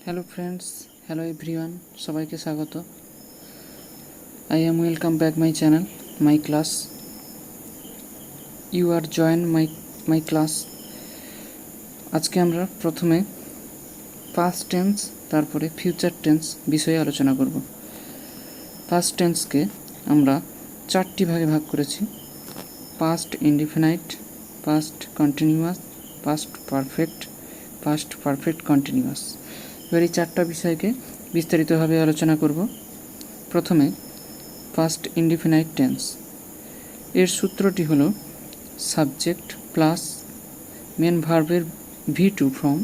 Hello friends, hello everyone, সবাইকে স্বাগত। I am welcome back my channel, my class. You are join my class. আজকে আমরা প্রথমে past tense, তারপরে future tense বিষয়ে আলোচনা করব। পাস্ট টেন্সকে আমরা 4টি ভাগে ভাগ করেছি: past indefinite, past continuous, past perfect, past perfect continuous. এবার এই 4টা বিষয়কে বিস্তারিতভাবে আলোচনা করব। প্রথমে পাস্ট ইনডিফিনাইট টেন্স। এর সূত্রটি হলো সাবজেক্ট প্লাস মেন ভার্বের V2 form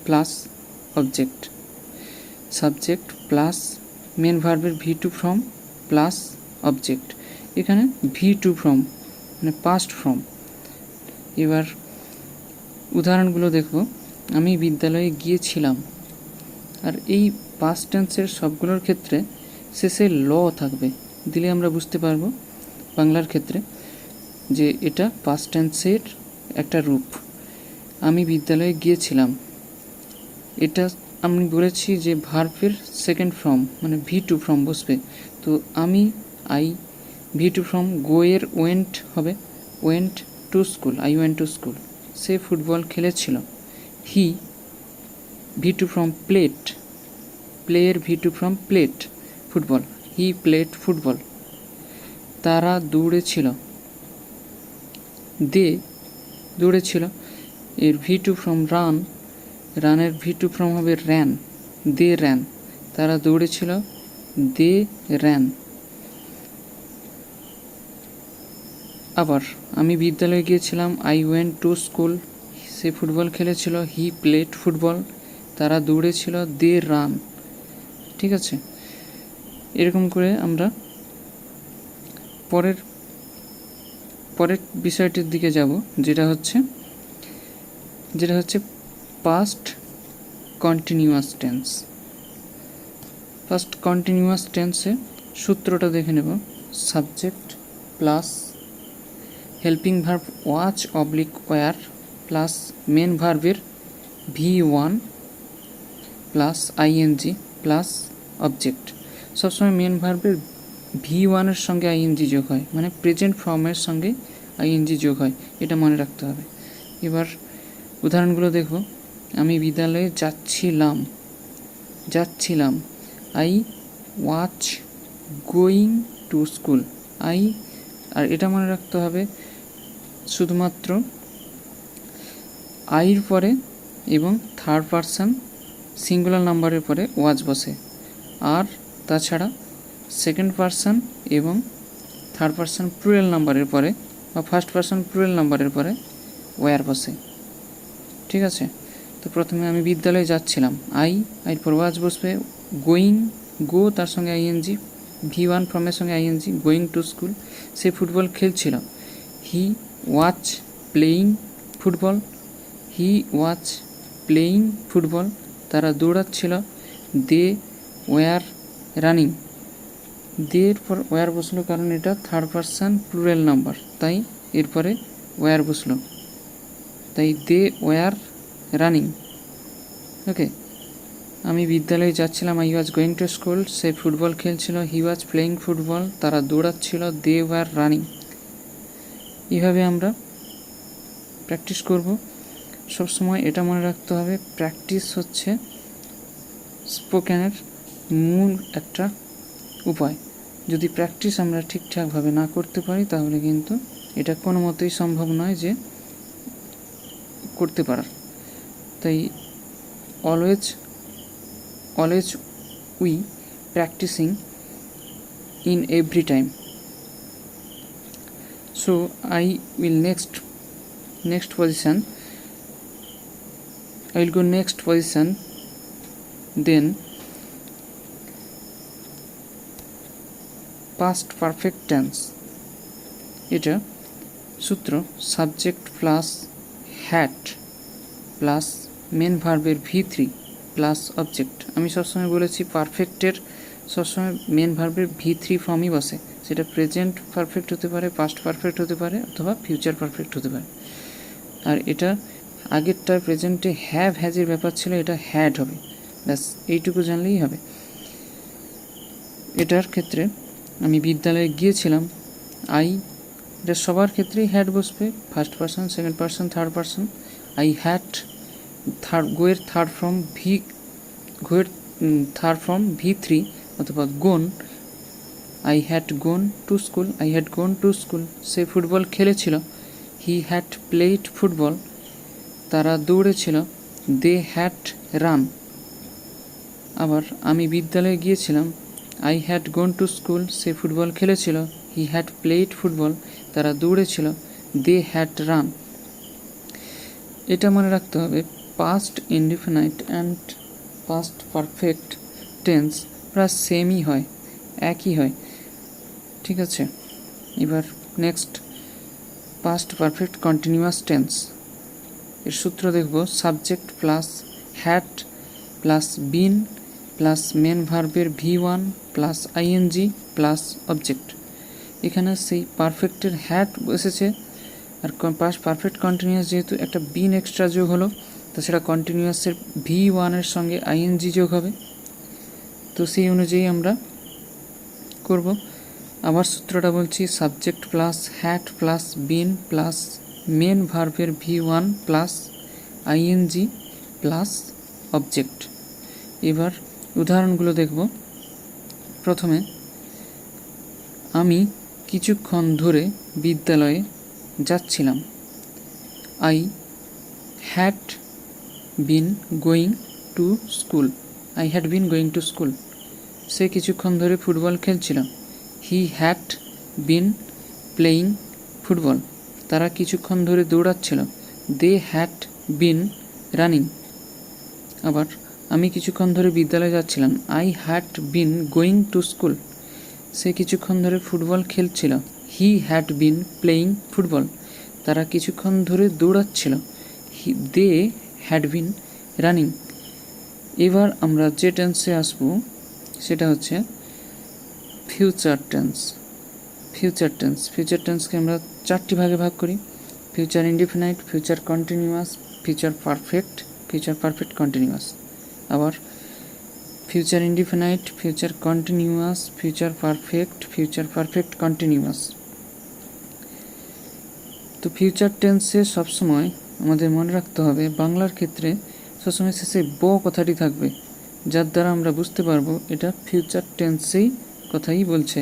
plus object. Subject plus main ভার্বের V2 ফর্ম প্লাস অবজেক্ট। এখানে V2 ফর্ম মানে পাস্ট ফর্ম। এবার উদাহরণগুলো দেখব। আমি বিদ্যালয়ে গিয়েছিলাম। আর এই পাস্ট টেন্সের সবগুলোর ক্ষেত্রে শেষে ল থাকবে, দিলে আমরা বুঝতে পারবো বাংলার ক্ষেত্রে যে এটা পাস্ট টেন্সের একটা রূপ। আমি বিদ্যালয়ে গিয়েছিলাম, এটা আমি বলেছি যে ভার্বের সেকেন্ড ফর্ম মানে V2 ফর্ম বসবে। তো আমি V2 ফর্ম গো এর ওয়েন্ট হবে, went to school, I went to school. সে ফুটবল খেলেছিল। হি V2 ফর্ম প্লেট, প্লেয়ের V2 form played, football, he played football. তারা দৌড়েছিল, দে দৌড়েছিল। এর V2 ফর্ম রান, রানের V2 ফর্ম হবে র্যান, দে র্যান। তারা দৌড়েছিল, দে র্যান। আবার আমি বিদ্যালয়ে গিয়েছিলাম, আই ওয়েন্ট টু স্কুল। সে ফুটবল খেলেছিল, হি প্লেড ফুটবল। তারা দৌড়েছিল, দে রান। ঠিক আছে, এরকম করে আমরা পরের বিষয়টির দিকে যাব, যেটা হচ্ছে past continuous tense. Past continuous টেন্সে সূত্রটা দেখে নেব। Subject plus helping verb was oblique were plus main ভার্বের V1 plus ING plus object. সবসময় মেন ভার্বের V1 এর সঙ্গে আইএনজি যোগ হয়, মানে প্রেজেন্ট ফর্মের সঙ্গে আইএনজি যোগ হয়, এটা মনে রাখতে হবে। এবার উদাহরণগুলো দেখব। আমি বিদ্যালয়ে যাচ্ছিলাম, I was going to school. আর এটা মনে রাখতে হবে শুধুমাত্র আইর পরে এবং থার্ড পারসন সিঙ্গুলার নাম্বারের পরে ওয়াচ বসে, আর তাছাড়া সেকেন্ড পারসন এবং থার্ড পারসন প্লুরাল নাম্বারের পরে বা ফার্স্ট পারসন প্লুরাল নাম্বারের পরে ওয়ার বসে। ঠিক আছে, তো প্রথমে আমি বিদ্যালয়ে যাচ্ছিলাম, আইর পর ওয়াচ বসবে, গোয়িং গো তার সঙ্গে আইএনজি, V1 ফর্মের সঙ্গে আইএনজি, গোয়িং টু স্কুল। সে ফুটবল খেলছিল, he watch playing football, he watch playing football. তারা দৌড়াচ্ছিল, দে ওয়ার রানিং। দের পর ওয়ার বসলো, কারণ এটা থার্ড পারসন প্লুরাল নাম্বার, তাই এরপরে ওয়ার বসলো, তাই দে ওয়ার রানিং। ওকে, আমি বিদ্যালয়ে যাচ্ছিলাম, I was going to school. সে ফুটবল খেলছিল, হি ওয়াজ প্লেয়িং ফুটবল। তারা দৌড়াচ্ছিল, দে ওয়ার রানিং। এইভাবে আমরা প্র্যাকটিস করব। সবসময় এটা মনে রাখতে হবে, প্র্যাকটিস হচ্ছে স্পোকেনের মূল একটা উপায়। যদি প্র্যাকটিস আমরা ঠিকঠাকভাবে না করতে পারি, তাহলে কিন্তু এটা কোনো মতেই সম্ভব নয় যে করতে পারার। তাই always we practicing in every time. So I will next position, I will go next position. Then past perfect tense, এটা সূত্র subject plus had plus main ভার্বের V3 প্লাস অবজেক্ট। আমি সবসময় বলেছি পারফেক্টের সবসময় মেন ভার্বের V3 ফর্মই বসে, সেটা প্রেজেন্ট পারফেক্ট হতে পারে, পাস্ট পারফেক্ট হতে পারে, অথবা ফিউচার পারফেক্ট হতে পারে। আর এটা আগেরটা প্রেজেন্টে হ্যাজের ব্যাপার ছিল, এটা হ্যাড হবে। ব্যাস এইটুকু জানলেই হবে। এটার ক্ষেত্রে আমি বিদ্যালয়ে গিয়েছিলাম, আই, এটা সবার ক্ষেত্রেই হ্যাড বসবে, first person, second person, third person. I had, গোয়ের থার্ড ফর্ম V3 অথবা gone, I had gone to school, I had gone to school. সে ফুটবল খেলেছিল, হি হ্যাড প্লেড ফুটবল, তারা দৌড়েছিল, দে হ্যাড রান। আবার আমি বিদ্যালয়ে গিয়েছিলাম, I had gone to school, সে ফুটবল খেলেছিল, হি হ্যাড প্লেড ফুটবল, তারা দৌড়েছিল, দে হ্যাড রান। এটা মনে রাখতে হবে, past indefinite and past perfect tense প্রায় সেমই হয়, একই হয়। ঠিক আছে, এবার next past perfect continuous tense. এর সূত্র দেখব, subject plus had plus been plus main ভার্বের V1 plus ING plus object. এখানে সেই পারফেক্টের হ্যাড এসেছে, আর পারফেক্ট কন্টিনিউয়াস যেহেতু একটা বিন এক্সট্রা যোগ হলো, তাছাড়া কন্টিনিউয়াসের V1-এর সঙ্গে আইএনজি যোগ হবে, তো সেই অনুযায়ী আমরা করব। আবার সূত্রটা বলছি, subject plus had plus been plus main ভার্বের V1 plus ING plus object. এবার উদাহরণগুলো দেখব। প্রথমে, আমি কিছুক্ষণ ধরে বিদ্যালয়ে যাচ্ছিলাম, I had been going to school, I had been going to school. সে কিছুক্ষণ ধরে ফুটবল খেলছিল, he had been playing football, তারা কিছুক্ষণ ধরে দৌড়াচ্ছিল, দে হ্যাড বিন রানিং। আবার আমি কিছুক্ষণ ধরে বিদ্যালয়ে যাচ্ছিলাম, I had been going to school, সে কিছুক্ষণ ধরে ফুটবল খেলছিল, he had been playing football, তারা কিছুক্ষণ ধরে দৌড়াচ্ছিল, দে হ্যাড বিন রানিং। এবার আমরা যে টেন্সে আসব সেটা হচ্ছে ফিউচার টেন্স। ফিউচার টেন্সকে আমরা 4টি ভাগে ভাগ করি, future indefinite, future continuous, future perfect continuous. আবার future indefinite, future continuous, future perfect continuous. তো ফিউচার টেন্সে সবসময় আমাদের মনে রাখতে হবে, বাংলার ক্ষেত্রে সবসময় শেষে কথাটি থাকবে, যার দ্বারা আমরা বুঝতে পারবো এটা ফিউচার টেন্সেই কথাই বলছে।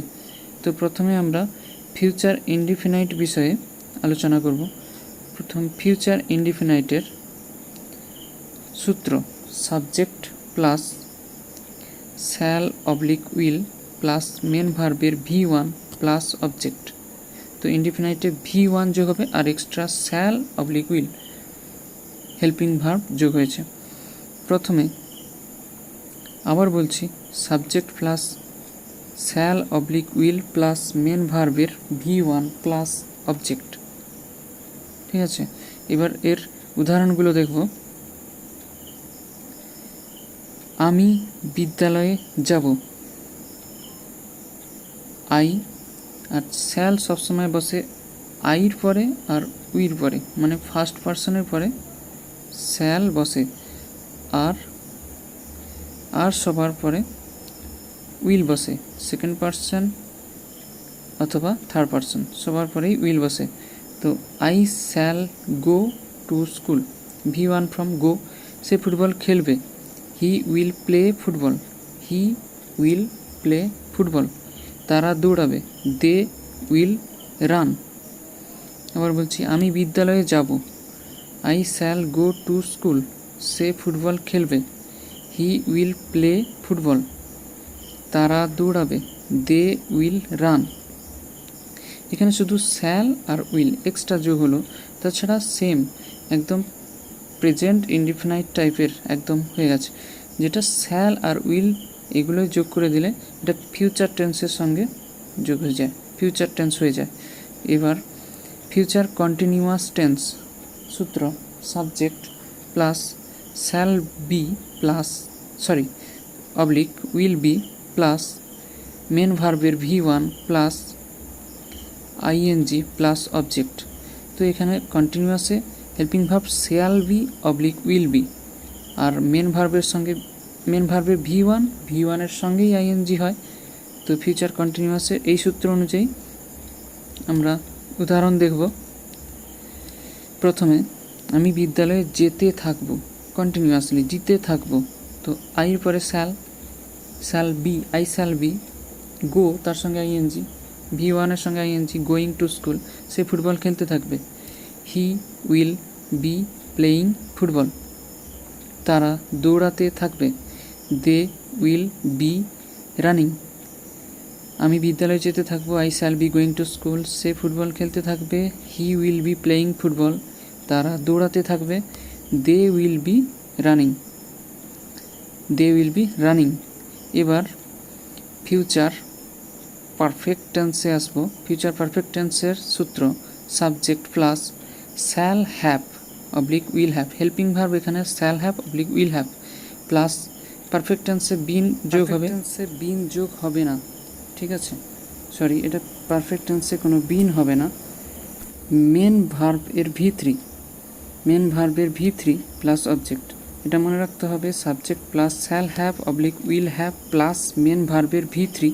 তো প্রথমে আমরা ফিউচার ইনডিফিনাইট বিষয়ে আলোচনা করব। প্রথম, ফিউচার ইনডিফিনাইটের সূত্র, subject plus shall oblique will plus main ভার্বের V1 প্লাস অবজেক্ট। তো ইনডিফিনাইটে V1 যোগ হবে, আর extra shall oblique will helping verb যোগ হয়েছে। প্রথমে আবার বলছি, subject plus shall oblique will plus main ভার্বের V1 প্লাস অবজেক্ট। ঠিক আছে, এবার এর উদাহরণগুলো দেখব। আমি বিদ্যালয়ে যাব, আই, আর শ্যাল সবসময় বসে আইর পরে আর উইর পরে, মানে ফার্স্ট পারসনের পরে শ্যাল বসে, আর সবার পরে উইল বসে, সেকেন্ড পারসন অথবা থার্ড পারসন সবার পরেই উইল বসে। তো I shall go to school, V1 from go, say football খেলবে, হি উইল প্লে ফুটবল, তারা দৌড়াবে, দে উইল রান। আবার বলছি, আমি বিদ্যালয়ে যাব, I shall go to school, সে ফুটবল খেলবে, হি উইল প্লে ফুটবল, তারা দৌড়াবে, দে উইল রান। এখানে শুধু শ্যাল আর উইল এক্সট্রা যোগ হলো, তাছাড়া সেম একদম প্রেজেন্ট ইনডিফিনাইট টাইপের একদম হয়ে গেছে, যেটা শ্যাল আর উইল এগুলোই যোগ করে দিলে এটা ফিউচার টেন্সের সঙ্গে যোগ হয়ে যায়, ফিউচার টেন্স হয়ে যায়। এবার ফিউচার কন্টিনিউয়াস টেন্স সূত্র, subject plus shall be plus oblique will be plus main ভার্বের V1 plus ING plus object. তো এখানে কন্টিনিউয়াসে helping verb shall be oblique will be, আর মেন ভার্বের সঙ্গে মেন ভার্বের ভি ওয়ানের সঙ্গেই আইএনজি হয়। তো ফিউচার কন্টিনিউয়াসের এই সূত্র অনুযায়ী আমরা উদাহরণ দেখব। প্রথমে আমি বিদ্যালয়ে যেতে থাকব, কন্টিনিউয়াসলি যেতে থাকব। তো আইয়ের পরে shall be, I shall be, go তার সঙ্গে আইএনজি, ভি ওয়ানের সঙ্গে আইএনজি, গোয়িং টু স্কুল, সে ফুটবল খেলতে থাকবে। He will be playing football, তারা দৌড়াতে থাকবে। দে উইল বি রানিং, আমি বিদ্যালয়ে যেতে থাকবো। I shall be going to school, সে ফুটবল খেলতে থাকবে। He will be playing football, তারা দৌড়াতে থাকবে। They will be running, they will be running. এবার ফিউচার পারফেক্ট টেন্সে আসবো। ফিউচার পারফেক্ট টেন্সের সূত্র subject plus shall have oblique will have, helping verb এখানে shall have oblique will have, plus perfect টেন্সে বিন যোগ হবে, বিন যোগ হবে না, ঠিক আছে, সরি, এটা পারফেক্ট টেন্সে কোনো বিন হবে না। মেন ভার্বের ভি থ্রি প্লাস অবজেক্ট, এটা মনে রাখতে হবে। Subject plus shall have oblique will have plus main ভার্বের V three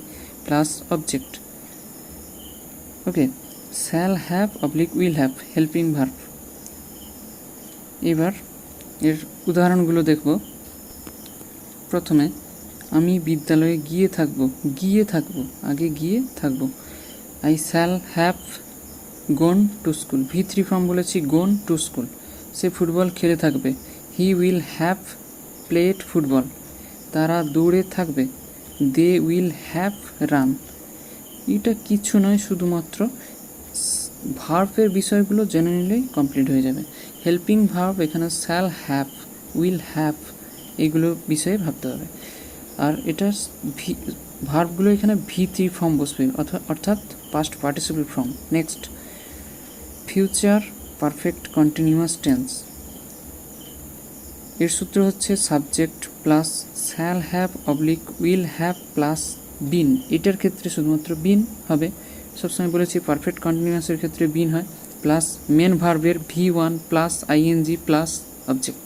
plus object. Okay, shall have oblique will have helping verb. এবার এর উদাহরণগুলো দেখব। প্রথমে আমি বিদ্যালয়ে গিয়ে থাকবো, আগে গিয়ে থাকবো। I shall have gone to school, V three form বলেছি, গোন টু স্কুল, সে ফুটবল খেলে থাকবে। He will have played football, তারা দৌড়ে থাকবে। They will have run. এটা কিছু নয়, শুধুমাত্র ভার্বের বিষয়গুলো জেনে নিলেই কমপ্লিট হয়ে যাবে। হেল্পিং ভার্ব এখানে শ্যাল হ্যাভ, উইল হ্যাভ, এগুলো বিষয়ে ভাবতে হবে। আর এটার ভার্বগুলো এখানে ভি থ্রি ফর্ম বসবে, অর্থাৎ past participle form. Next, future perfect continuous tense, এর সূত্র হচ্ছে subject plus shall have oblique will have plus বিন। এটার ক্ষেত্রে শুধুমাত্র বিন হবে, সবসময় বলেছি পারফেক্ট কন্টিনিউয়াসের ক্ষেত্রে বিন হয়, প্লাস মেন ভার্বের V one plus ING plus object.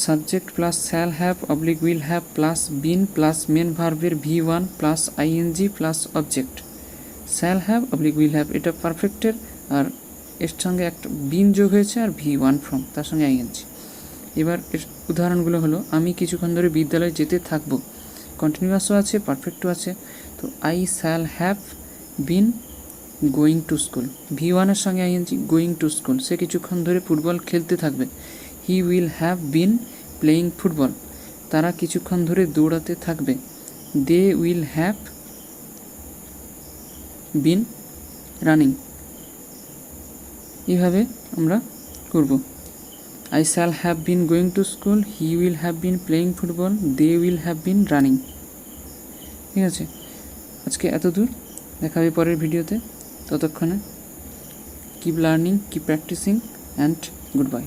Subject plus shall have oblique will have plus been plus main ভার্বের V one plus ING plus object. Shall have oblique will have এটা পারফেক্টের, আর এর সঙ্গে একটা বিন যোগ হয়েছে আর ভি ওয়ান ফর্ম তার সঙ্গে আইএনজি। এবার এর উদাহরণগুলো হলো, আমি কিছুক্ষণ ধরে বিদ্যালয়ে যেতে থাকবো, কন্টিনিউয়াসও আছে, পারফেক্টও আছে। তো I shall have been going to school, V ওয়ানের সঙ্গে আইএনজি, গোয়িং টু স্কুল, সে কিছুক্ষণ ধরে ফুটবল খেলতে থাকবে। He will have been playing football, তারা কিছুক্ষণ ধরে দৌড়াতে থাকবে। They will have been running. এইভাবে আমরা করব। I shall have been going to school, he will have been playing football, they will have been running। ঠিক আছে, আজকে এত দূর, দেখা হবে পরের ভিডিওতে। ততক্ষণে keep learning, keep practising and good by.